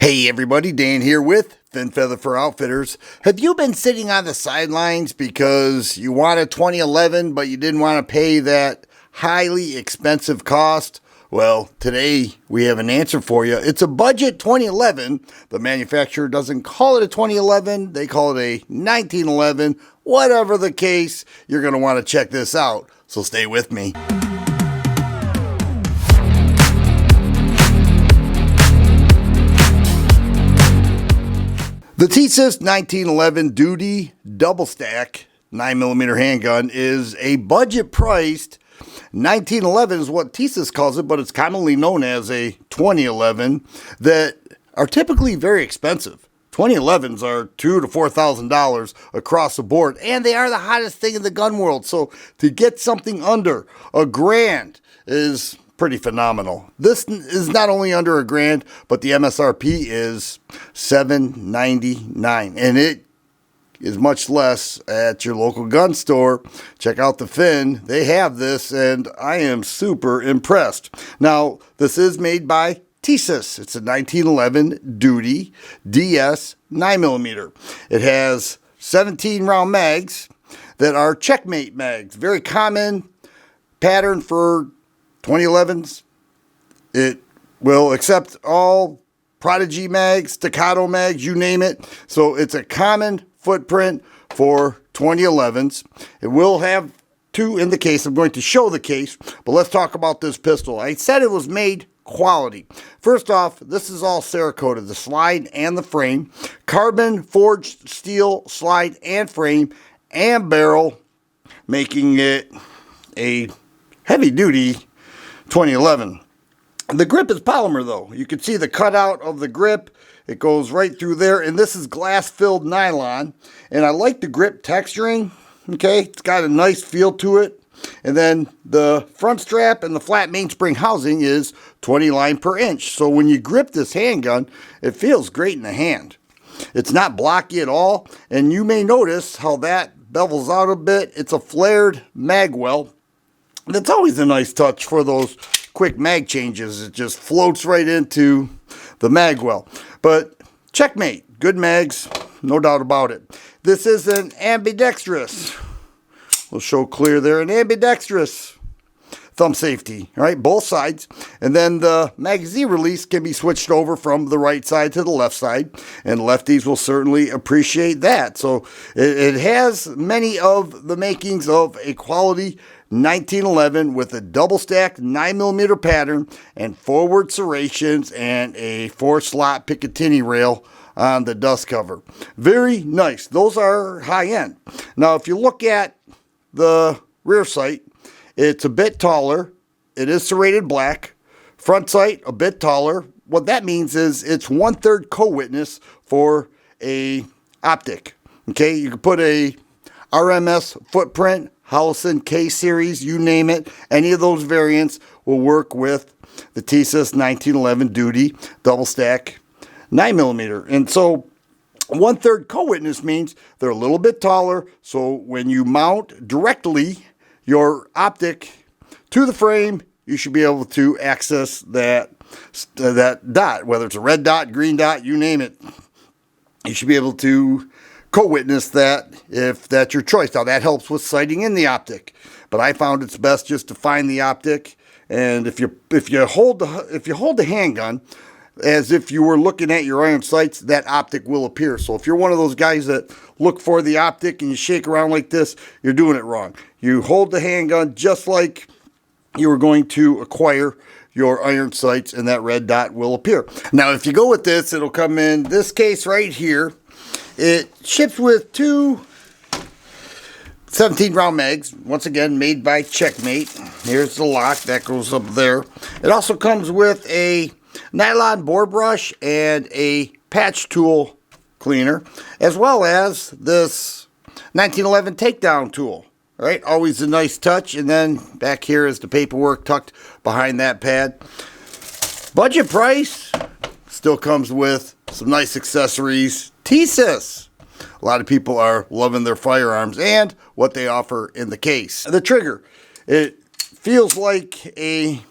Hey everybody, Dan here with Fin Feather for Outfitters. Have you been sitting on the sidelines because you want a 2011 but you didn't want to pay that highly expensive cost? Well, today we have an answer for you. It's a budget 2011. The manufacturer doesn't call it a 2011, they call it a 1911. Whatever the case, you're going to want to check this out, so stay with me. The Tisas 1911 Duty Double Stack 9mm handgun is a budget priced 1911 is what Tisas calls it, but it's commonly known as a 2011 that are typically very expensive. 2011s are $2,000 to $4,000 across the board, and they are the hottest thing in the gun world. So to get something under $1,000 is pretty phenomenal. This is not only under $1,000, but the MSRP is $799, and it is much less at your local gun store. Check out the Fin. They have this, and I am super impressed. Now, this is made by Tisas. It's a 1911 Duty DS 9mm. It has 17 round mags that are checkmate mags. Very common pattern for 2011s. It will accept all Prodigy mags, Staccato mags, you name it. So it's a common footprint for 2011s. It will have two in the case. I'm going to show the case, but let's talk about this pistol. I said it was made quality. First off, this is all Cerakoted, the slide and the frame. Carbon forged steel slide and frame and barrel, making it a heavy duty 2011. The grip is polymer though. You can see the cutout of the grip. It goes right through there, and this is glass filled nylon, and I like the grip texturing. Okay, it's got a nice feel to it. And then the front strap and the flat mainspring housing is 20 line per inch. So when you grip this handgun, it feels great in the hand. It's not blocky at all, and you may notice how that bevels out a bit. It's a flared mag well. That's always a nice touch for those quick mag changes. It just floats right into the mag well. But checkmate, good mags, no doubt about it. This is an ambidextrous. We'll show clear there, an ambidextrous thumb safety, all right, both sides. And then the magazine release can be switched over from the right side to the left side, and lefties will certainly appreciate that. So it has many of the makings of a quality 1911 with a double stacked 9mm pattern and forward serrations and a 4-slot Picatinny rail on the dust cover. Very nice. Those are high end. Now, if you look at the rear sight, it's a bit taller. It is serrated black. Front sight, a bit taller. What that means is it's 1/3 co-witness for a optic. Okay, you can put a RMS footprint, Howison K series, you name it. Any of those variants will work with the Tisas 1911 Duty double stack 9mm. And so 1/3 co-witness means they're a little bit taller. So when you mount directly your optic to the frame, you should be able to access that dot, whether it's a red dot, green dot, you name it. You should be able to co-witness that if that's your choice. Now that helps with sighting in the optic, but I found it's best just to find the optic. And if you hold the handgun as if you were looking at your iron sights, that optic will appear. So if you're one of those guys that look for the optic and you shake around like this, you're doing it wrong. You hold the handgun just like you were going to acquire your iron sights, and that red dot will appear. Now if you go with this, it'll come in this case right here. It ships with two 17 round mags, once again made by Checkmate. Here's the lock that goes up there. It also comes with a nylon bore brush and a patch tool cleaner, as well as this 1911 takedown tool. All right, always a nice touch. And then back here is the paperwork tucked behind that pad. Budget price, still comes with some nice accessories. Tisas. A lot of people are loving their firearms and what they offer in the case. The trigger, it feels like a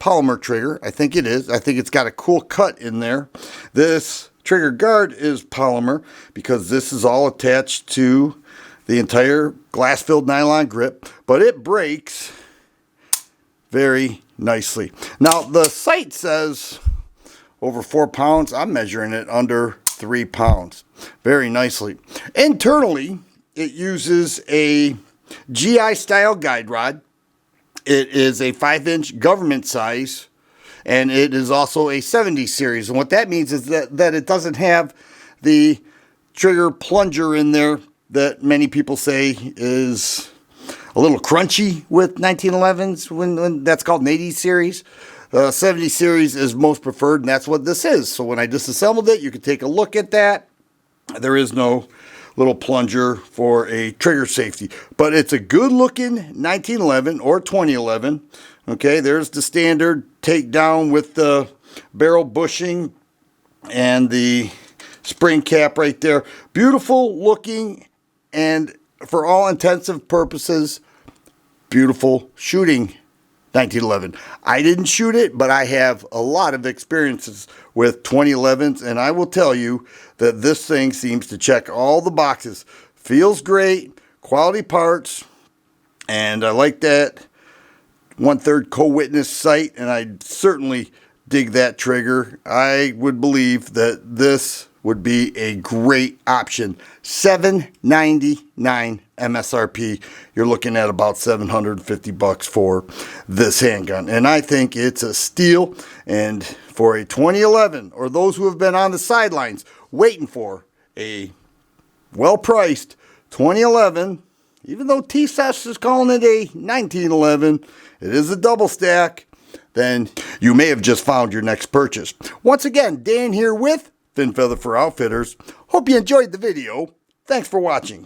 polymer trigger. I think it is. I think it's got a cool cut in there. This trigger guard is polymer because this is all attached to the entire glass-filled nylon grip, but it breaks very nicely. Now, the site says over 4 pounds. I'm measuring it under 3 pounds. Very nicely. Internally, it uses a GI style guide rod. It is a 5-inch government size, and it is also a 70 series. And what that means is that it doesn't have the trigger plunger in there that many people say is a little crunchy with 1911s when that's called an 80 series. 70 series is most preferred, and that's what this is. So when I disassembled it, you can take a look at that. There is no little plunger for a trigger safety, but it's a good looking 1911 or 2011. Okay, there's the standard takedown with the barrel bushing and the spring cap right there. Beautiful looking, and for all intensive purposes, beautiful shooting 1911. I didn't shoot it, but I have a lot of experiences with 2011s, and I will tell you that this thing seems to check all the boxes. Feels great, quality parts, and I like that 1/3 co-witness sight, and I certainly dig that trigger. I would believe that this would be a great option. $799 MSRP. You're looking at about $750 for this handgun, and I think it's a steal. And for a 2011, or those who have been on the sidelines waiting for a well-priced 2011, even though Tisas is calling it a 1911, it is a double stack, then you may have just found your next purchase. Once again, Dan here with Fin Feather for Outfitters. Hope you enjoyed the video. Thanks for watching.